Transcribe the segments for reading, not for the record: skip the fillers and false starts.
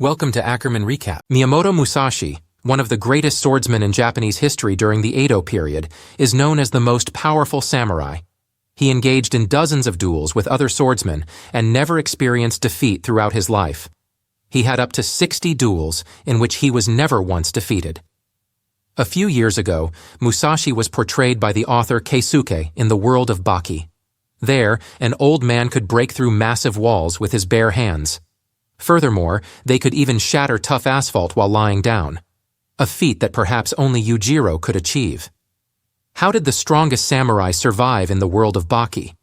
Welcome to Ackerman Recap. Miyamoto Musashi, one of the greatest swordsmen in Japanese history during the Edo period, is known as the most powerful samurai. He engaged in dozens of duels with other swordsmen and never experienced defeat throughout his life. He had up to 60 duels in which he was never once defeated. A few years ago, Musashi was portrayed by the author Keisuke in the world of Baki. There, an old man could break through massive walls with his bare hands. Furthermore, they could even shatter tough asphalt while lying down, a feat that perhaps only Yujiro could achieve. How did the strongest samurai survive in the world of Baki?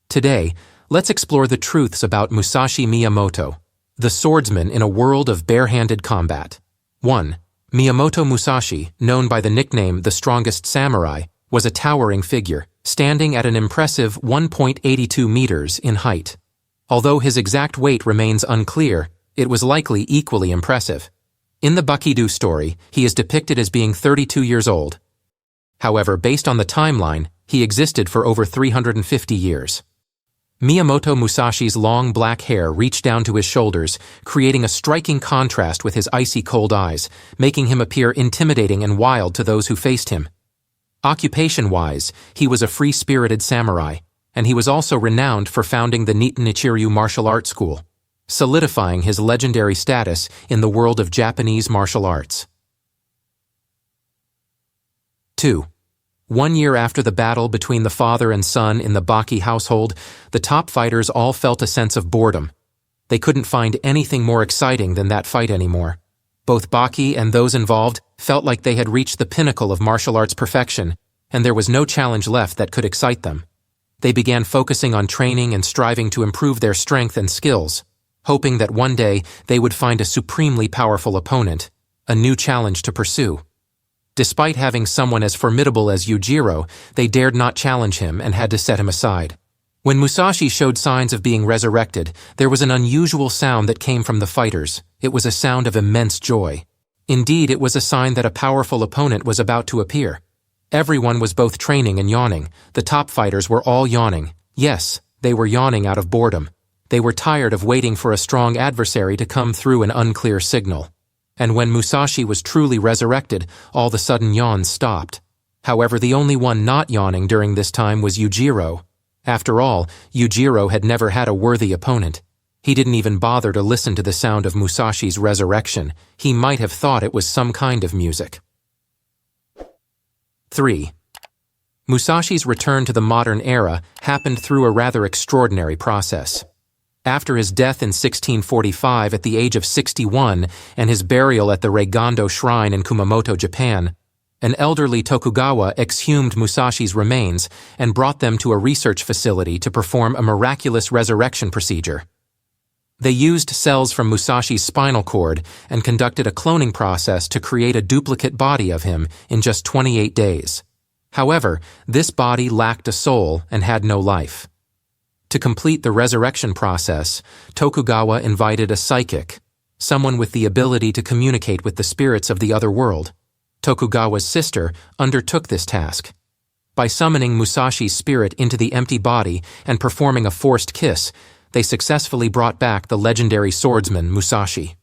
Today, let's explore the truths about Musashi Miyamoto, the swordsman in a world of barehanded combat. 1. Miyamoto Musashi, known by the nickname the strongest samurai, was a towering figure, standing at an impressive 1.82 meters in height. Although his exact weight remains unclear, it was likely equally impressive. In the Bakidou story, he is depicted as being 32 years old. However, based on the timeline, he existed for over 350 years. Miyamoto Musashi's long black hair reached down to his shoulders, creating a striking contrast with his icy cold eyes, making him appear intimidating and wild to those who faced him. Occupation-wise, he was a free-spirited samurai, and he was also renowned for founding the Nichiren martial arts school, solidifying his legendary status in the world of Japanese martial arts. 2. 1 year after the battle between the father and son in the Baki household, the top fighters all felt a sense of boredom. They couldn't find anything more exciting than that fight anymore. Both Baki and those involved felt like they had reached the pinnacle of martial arts perfection, and there was no challenge left that could excite them. They began focusing on training and striving to improve their strength and skills, hoping that one day they would find a supremely powerful opponent, a new challenge to pursue. Despite having someone as formidable as Yujiro, they dared not challenge him and had to set him aside. When Musashi showed signs of being resurrected, there was an unusual sound that came from the fighters. It was a sound of immense joy. Indeed, it was a sign that a powerful opponent was about to appear. Everyone was both training and yawning. The top fighters were all yawning. Yes, they were yawning out of boredom. They were tired of waiting for a strong adversary to come through an unclear signal. And when Musashi was truly resurrected, all the sudden yawns stopped. However, the only one not yawning during this time was Yujiro. After all, Yujiro had never had a worthy opponent. He didn't even bother to listen to the sound of Musashi's resurrection. He might have thought it was some kind of music. 3. Musashi's return to the modern era happened through a rather extraordinary process. After his death in 1645 at the age of 61 and his burial at the Reigando Shrine in Kumamoto, Japan, an elderly Tokugawa exhumed Musashi's remains and brought them to a research facility to perform a miraculous resurrection procedure. They used cells from Musashi's spinal cord and conducted a cloning process to create a duplicate body of him in just 28 days. However, this body lacked a soul and had no life. To complete the resurrection process, Tokugawa invited a psychic, someone with the ability to communicate with the spirits of the other world. Tokugawa's sister undertook this task. By summoning Musashi's spirit into the empty body and performing a forced kiss, they successfully brought back the legendary swordsman Musashi.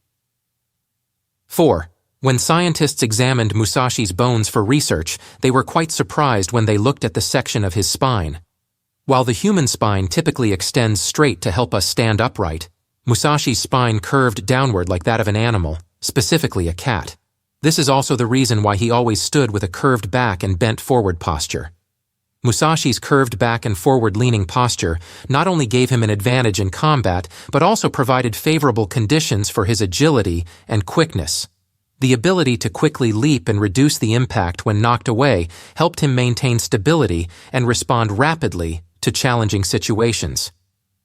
4. When scientists examined Musashi's bones for research, they were quite surprised when they looked at the section of his spine. While the human spine typically extends straight to help us stand upright, Musashi's spine curved downward like that of an animal, specifically a cat. This is also the reason why he always stood with a curved back and bent forward posture. Musashi's curved back and forward-leaning posture not only gave him an advantage in combat, but also provided favorable conditions for his agility and quickness. The ability to quickly leap and reduce the impact when knocked away helped him maintain stability and respond rapidly to challenging situations.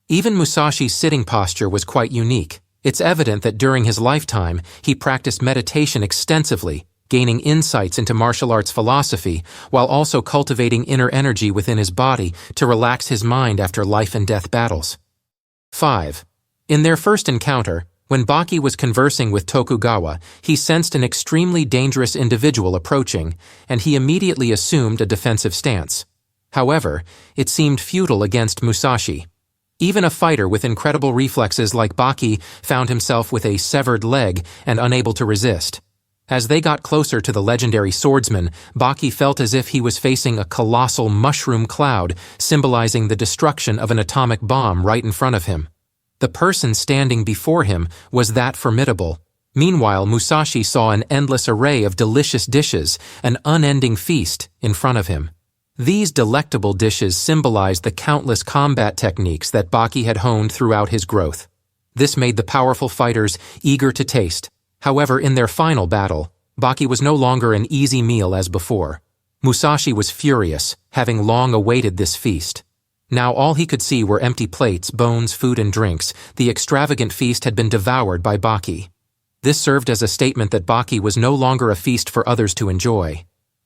Even Musashi's sitting posture was quite unique. It's evident that during his lifetime, he practiced meditation extensively, gaining insights into martial arts philosophy, while also cultivating inner energy within his body to relax his mind after life-and-death battles. 5. In their first encounter, when Baki was conversing with Tokugawa, he sensed an extremely dangerous individual approaching, and he immediately assumed a defensive stance. However, it seemed futile against Musashi. Even a fighter with incredible reflexes like Baki found himself with a severed leg and unable to resist. As they got closer to the legendary swordsman, Baki felt as if he was facing a colossal mushroom cloud, symbolizing the destruction of an atomic bomb right in front of him. The person standing before him was that formidable. Meanwhile, Musashi saw an endless array of delicious dishes, an unending feast, in front of him. These delectable dishes symbolized the countless combat techniques that Baki had honed throughout his growth. This made the powerful fighters eager to taste. However, in their final battle, Baki was no longer an easy meal as before. Musashi was furious, having long awaited this feast. Now all he could see were empty plates, bones, food, and drinks. The extravagant feast had been devoured by Baki. This served as a statement that Baki was no longer a feast for others to enjoy.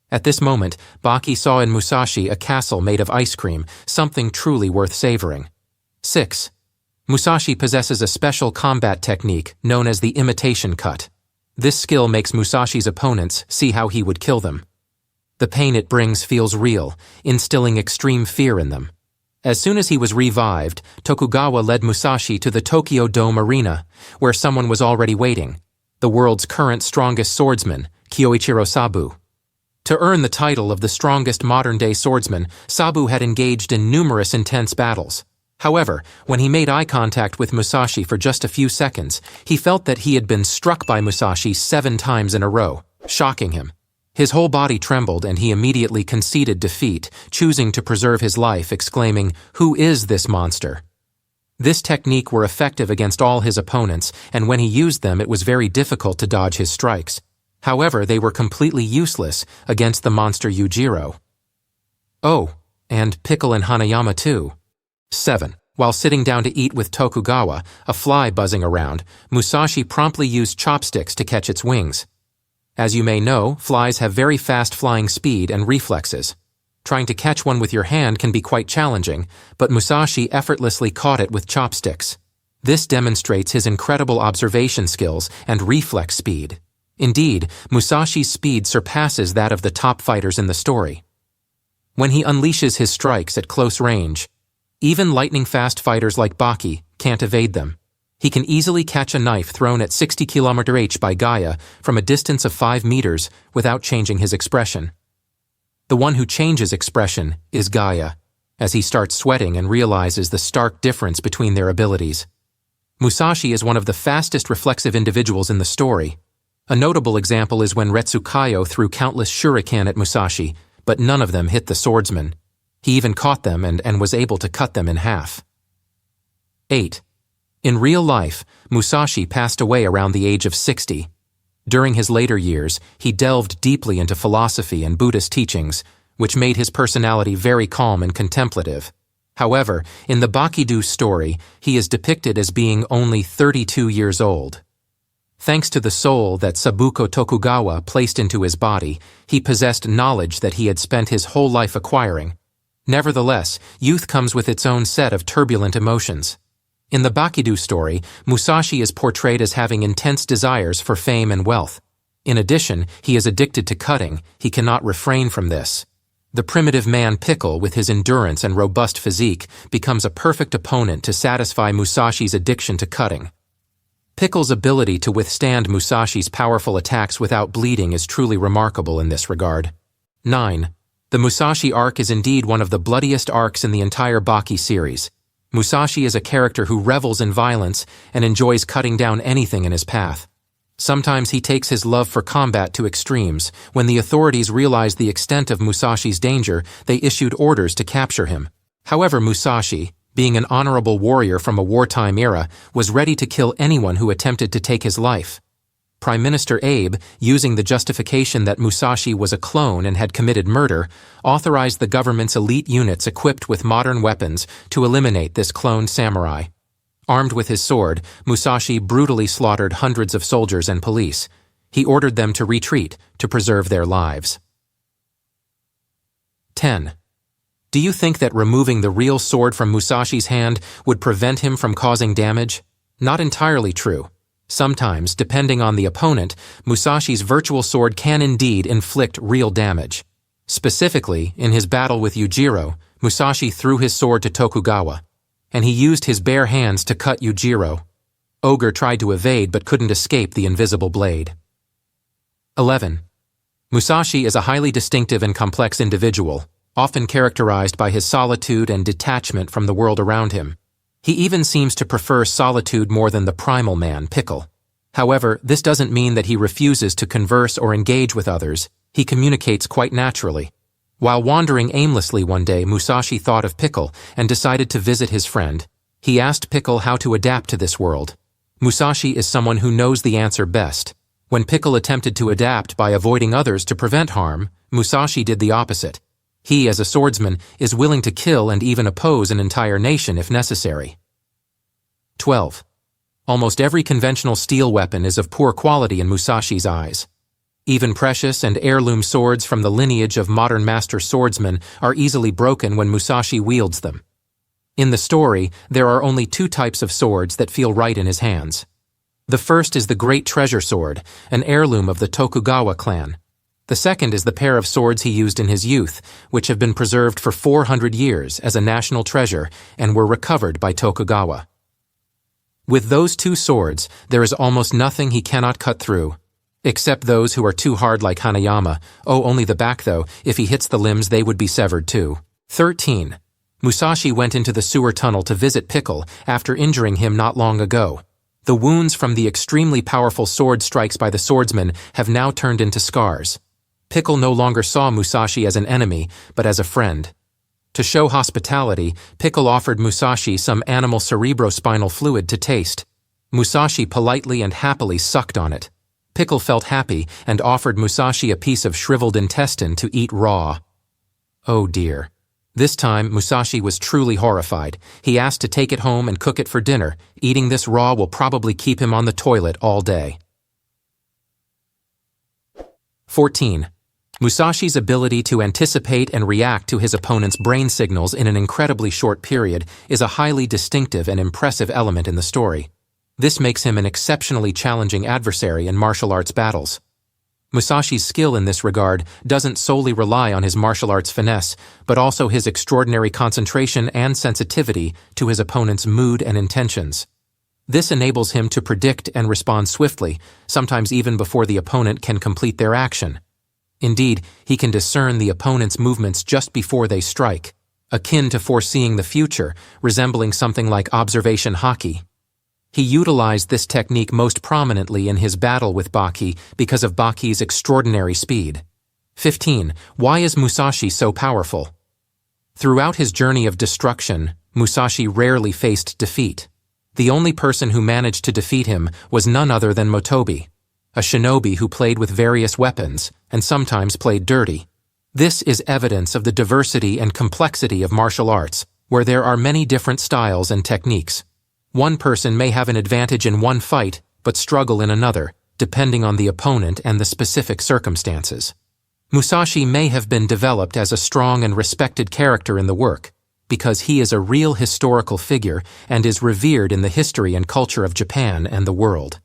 At this moment, Baki saw in Musashi a castle made of ice cream, something truly worth savoring. 6. Musashi possesses a special combat technique known as the imitation cut. This skill makes Musashi's opponents see how he would kill them. The pain it brings feels real, instilling extreme fear in them. As soon as he was revived, Tokugawa led Musashi to the Tokyo Dome Arena, where someone was already waiting, the world's current strongest swordsman, Kyoichiro Sabu. To earn the title of the strongest modern-day swordsman, Sabu had engaged in numerous intense battles. However, when he made eye contact with Musashi for just a few seconds, he felt that he had been struck by Musashi 7 times in a row, shocking him. His whole body trembled and he immediately conceded defeat, choosing to preserve his life, exclaiming, "Who is this monster?" This technique were effective against all his opponents, and when he used them it was very difficult to dodge his strikes. However, they were completely useless against the monster Yujiro. Oh, and Pickle and Hanayama too. 7. While sitting down to eat with Tokugawa, a fly buzzing around, Musashi promptly used chopsticks to catch its wings. As you may know, flies have very fast flying speed and reflexes. Trying to catch one with your hand can be quite challenging, but Musashi effortlessly caught it with chopsticks. This demonstrates his incredible observation skills and reflex speed. Indeed, Musashi's speed surpasses that of the top fighters in the story. When he unleashes his strikes at close range, even lightning-fast fighters like Baki can't evade them. He can easily catch a knife thrown at 60 km/h by Gaia from a distance of 5 meters without changing his expression. The one who changes expression is Gaia, as he starts sweating and realizes the stark difference between their abilities. Musashi is one of the fastest reflexive individuals in the story. A notable example is when Retsukayo threw countless shuriken at Musashi, but none of them hit the swordsman. He even caught them and was able to cut them in half. 8. In real life, Musashi passed away around the age of 60. During his later years, he delved deeply into philosophy and Buddhist teachings, which made his personality very calm and contemplative. However, in the Bakidou story, he is depicted as being only 32 years old. Thanks to the soul that Sabuko Tokugawa placed into his body, he possessed knowledge that he had spent his whole life acquiring. Nevertheless, youth comes with its own set of turbulent emotions. In the Bakidou story, Musashi is portrayed as having intense desires for fame and wealth. In addition, he is addicted to cutting. He cannot refrain from this. The primitive man Pickle, with his endurance and robust physique, becomes a perfect opponent to satisfy Musashi's addiction to cutting. Pickle's ability to withstand Musashi's powerful attacks without bleeding is truly remarkable in this regard. 9. The Musashi arc is indeed one of the bloodiest arcs in the entire Baki series. Musashi is a character who revels in violence and enjoys cutting down anything in his path. Sometimes he takes his love for combat to extremes. When the authorities realized the extent of Musashi's danger, they issued orders to capture him. However, Musashi, being an honorable warrior from a wartime era, was ready to kill anyone who attempted to take his life. Prime Minister Abe, using the justification that Musashi was a clone and had committed murder, authorized the government's elite units equipped with modern weapons to eliminate this cloned samurai. Armed with his sword, Musashi brutally slaughtered hundreds of soldiers and police. He ordered them to retreat to preserve their lives. 10. Do you think that removing the real sword from Musashi's hand would prevent him from causing damage? Not entirely true. Sometimes, depending on the opponent, Musashi's virtual sword can indeed inflict real damage. Specifically, in his battle with Yujiro, Musashi threw his sword to Tokugawa, and he used his bare hands to cut Yujiro. Ogre tried to evade but couldn't escape the invisible blade. 11. Musashi is a highly distinctive and complex individual, often characterized by his solitude and detachment from the world around him. He even seems to prefer solitude more than the primal man, Pickle. However, this doesn't mean that he refuses to converse or engage with others. He communicates quite naturally. While wandering aimlessly one day, Musashi thought of Pickle and decided to visit his friend. He asked Pickle how to adapt to this world. Musashi is someone who knows the answer best. When Pickle attempted to adapt by avoiding others to prevent harm, Musashi did the opposite. He, as a swordsman, is willing to kill and even oppose an entire nation if necessary. 12. Almost every conventional steel weapon is of poor quality in Musashi's eyes. Even precious and heirloom swords from the lineage of modern master swordsmen are easily broken when Musashi wields them. In the story, there are only two types of swords that feel right in his hands. The first is the Great Treasure Sword, an heirloom of the Tokugawa clan. The second is the pair of swords he used in his youth, which have been preserved for 400 years as a national treasure and were recovered by Tokugawa. With those two swords, there is almost nothing he cannot cut through, except those who are too hard like Hanayama. Oh, only the back though. If he hits the limbs, they would be severed too. 13. Musashi went into the sewer tunnel to visit Pickle after injuring him not long ago. The wounds from the extremely powerful sword strikes by the swordsman have now turned into scars. Pickle no longer saw Musashi as an enemy, but as a friend. To show hospitality, Pickle offered Musashi some animal cerebrospinal fluid to taste. Musashi politely and happily sucked on it. Pickle felt happy and offered Musashi a piece of shriveled intestine to eat raw. Oh dear. This time, Musashi was truly horrified. He asked to take it home and cook it for dinner. Eating this raw will probably keep him on the toilet all day. 14. Musashi's ability to anticipate and react to his opponent's brain signals in an incredibly short period is a highly distinctive and impressive element in the story. This makes him an exceptionally challenging adversary in martial arts battles. Musashi's skill in this regard doesn't solely rely on his martial arts finesse, but also his extraordinary concentration and sensitivity to his opponent's mood and intentions. This enables him to predict and respond swiftly, sometimes even before the opponent can complete their action. Indeed, he can discern the opponent's movements just before they strike, akin to foreseeing the future, resembling something like observation hockey. He utilized this technique most prominently in his battle with Baki because of Baki's extraordinary speed. 15. Why is Musashi so powerful? Throughout his journey of destruction, Musashi rarely faced defeat. The only person who managed to defeat him was none other than Motobi, a shinobi who played with various weapons and sometimes played dirty. This is evidence of the diversity and complexity of martial arts, where there are many different styles and techniques. One person may have an advantage in one fight, but struggle in another, depending on the opponent and the specific circumstances. Musashi may have been developed as a strong and respected character in the work, because he is a real historical figure and is revered in the history and culture of Japan and the world.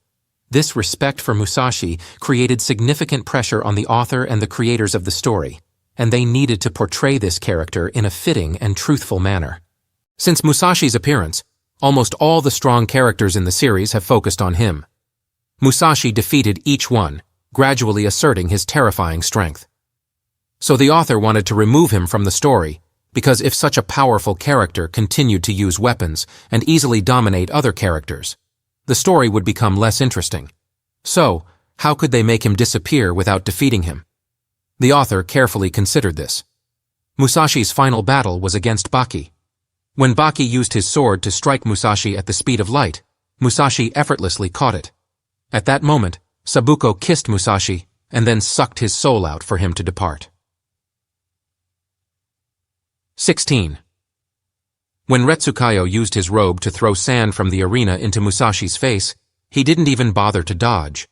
This respect for Musashi created significant pressure on the author and the creators of the story, and they needed to portray this character in a fitting and truthful manner. Since Musashi's appearance, almost all the strong characters in the series have focused on him. Musashi defeated each one, gradually asserting his terrifying strength. So the author wanted to remove him from the story, because if such a powerful character continued to use weapons and easily dominate other characters, the story would become less interesting. So, how could they make him disappear without defeating him? The author carefully considered this. Musashi's final battle was against Baki. When Baki used his sword to strike Musashi at the speed of light, Musashi effortlessly caught it. At that moment, Sabuko kissed Musashi and then sucked his soul out for him to depart. 16. When Retsukayo used his robe to throw sand from the arena into Musashi's face, he didn't even bother to dodge.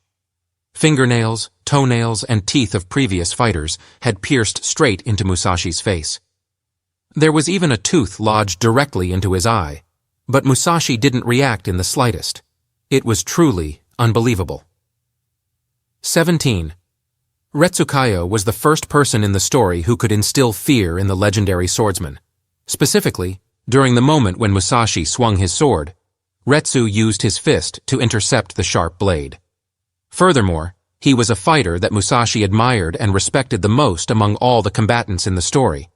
Fingernails, toenails, and teeth of previous fighters had pierced straight into Musashi's face. There was even a tooth lodged directly into his eye, but Musashi didn't react in the slightest. It was truly unbelievable. 17. Retsukayo was the first person in the story who could instill fear in the legendary swordsman. Specifically, During the moment when Musashi swung his sword, Retsu used his fist to intercept the sharp blade. Furthermore, he was a fighter that Musashi admired and respected the most among all the combatants in the story.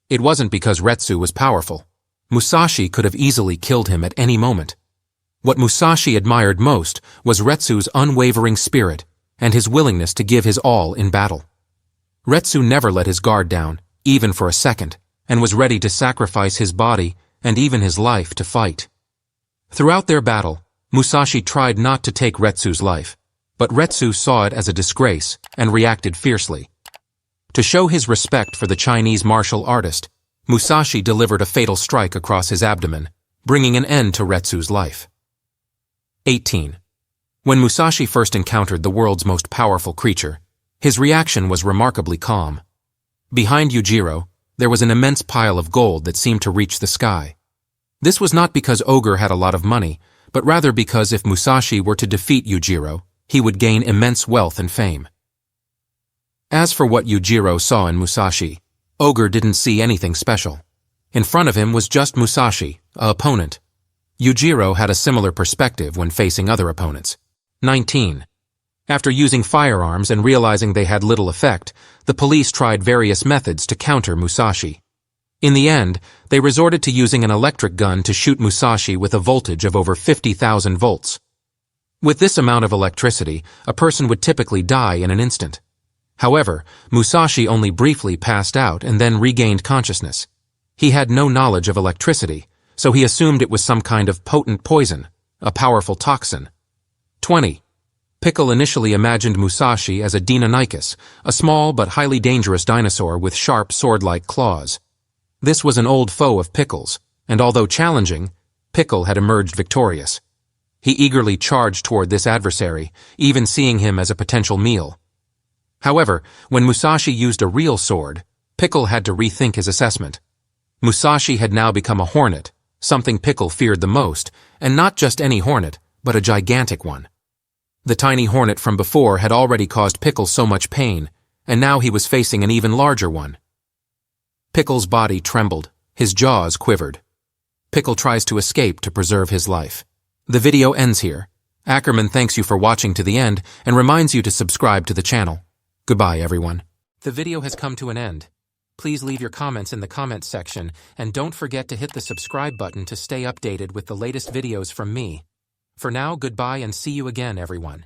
It wasn't because Retsu was powerful. Musashi could have easily killed him at any moment. What Musashi admired most was Retsu's unwavering spirit and his willingness to give his all in battle. Retsu never let his guard down, even for a second, and was ready to sacrifice his body and even his life to fight. Throughout their battle, Musashi tried not to take Retsu's life, but Retsu saw it as a disgrace and reacted fiercely. To show his respect for the Chinese martial artist, Musashi delivered a fatal strike across his abdomen, bringing an end to Retsu's life. 18. When Musashi first encountered the world's most powerful creature, his reaction was remarkably calm. Behind Yujiro, there was an immense pile of gold that seemed to reach the sky. This was not because Ogre had a lot of money, but rather because if Musashi were to defeat Yujiro, he would gain immense wealth and fame. As for what Yujiro saw in Musashi, Ogre didn't see anything special. In front of him was just Musashi, an opponent. Yujiro had a similar perspective when facing other opponents. 19. After using firearms and realizing they had little effect, the police tried various methods to counter Musashi. In the end, they resorted to using an electric gun to shoot Musashi with a voltage of over 50,000 volts. With this amount of electricity, a person would typically die in an instant. However, Musashi only briefly passed out and then regained consciousness. He had no knowledge of electricity, so he assumed it was some kind of potent poison, a powerful toxin. 20. Pickle initially imagined Musashi as a Deinonychus, a small but highly dangerous dinosaur with sharp sword-like claws. This was an old foe of Pickle's, and although challenging, Pickle had emerged victorious. He eagerly charged toward this adversary, even seeing him as a potential meal. However, when Musashi used a real sword, Pickle had to rethink his assessment. Musashi had now become a hornet, something Pickle feared the most, and not just any hornet, but a gigantic one. The tiny hornet from before had already caused Pickle so much pain, and now he was facing an even larger one. Pickle's body trembled, his jaws quivered. Pickle tries to escape to preserve his life. The video ends here. Ackerman thanks you for watching to the end and reminds you to subscribe to the channel. Goodbye, everyone. The video has come to an end. Please leave your comments in the comments section, and don't forget to hit the subscribe button to stay updated with the latest videos from me. For now, goodbye and see you again, everyone.